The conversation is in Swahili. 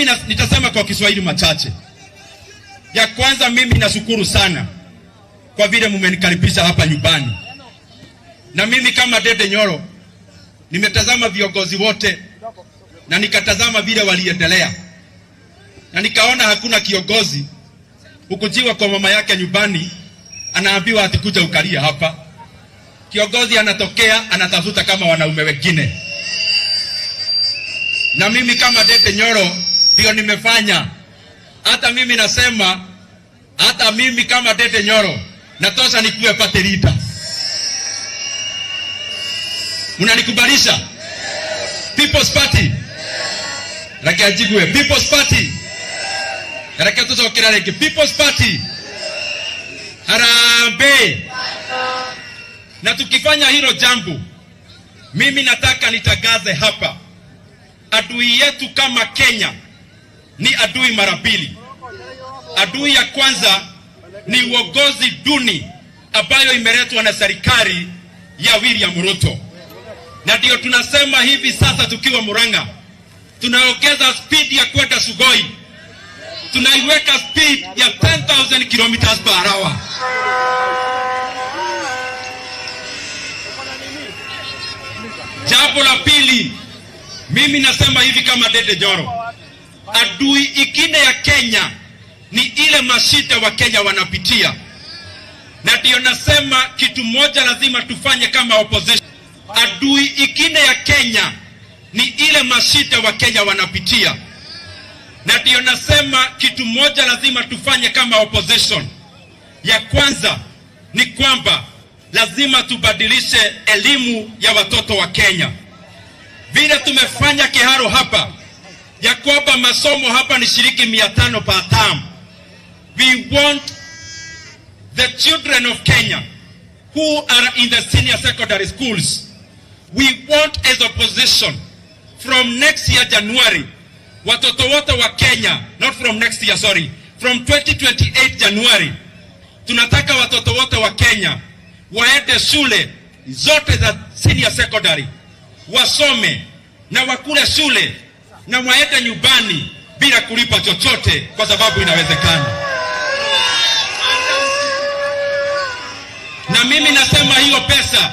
Nitasema kwa Kiswahili machache. Ya kwanza, mimi nashukuru sana kwa vile mmenikaribisha hapa nyumbani. Na mimi kama Ndindi Nyoro nimetazama viongozi wote na nikatazama vile waliendelea. Na nikaona hakuna kiongozi ukujiwa kwa mama yake nyumbani anaambiwa atikuja ukalia hapa. Kiongozi anatokea anatafuta kama wanaume wengine. Na mimi kama Ndindi Nyoro ndio nimefanya. Hata mimi nasema, hata mimi kama Ndindi Nyoro natosha nikuwe party leader. Unanikubalisha? People's Party. Rake ajigwe People's Party. Rake tutokera reke People's Party. Harambe. Na tukifanya hilo jambo, mimi nataka nitagaze hapa. Adui yetu kama Kenya ni adui mara mbili. Adui ya kwanza ni uongozi duni ambayo imeletwa na serikali ya William Ruto. Na ndio tunasema hivi sasa tukiwa Murang'a, tunaongeza speed ya kwenda Sugoi. Tunaiweka speed ya 10,000 kilometers per hour. Jambo la pili, mimi nasema hivi kama Ndindi Nyoro, adui ingine ya Kenya ni ile mashida wa Kenya wanapitia. Na ndio nasema kitu moja lazima tufanye kama opposition. Adui ingine ya Kenya ni ile mashida wa Kenya wanapitia. Na ndio nasema kitu moja lazima tufanye kama opposition. Ya kwanza ni kwamba lazima tubadilishe elimu ya watoto wa Kenya. Vile tumefanya Kiharo hapa, ya kwamba masomo hapa ni shilingi 500 per term. We want the children of Kenya who are in the senior secondary schools, we want as opposition from next year January, watoto wote wa Kenya, not from next year, sorry, from 2028 January, tunataka watoto wote wa Kenya waende shule zote za senior secondary, wasome na wakule shule na waende nyumbani bila kulipa chochote, kwa sababu inawezekana. Na mimi nasema hiyo pesa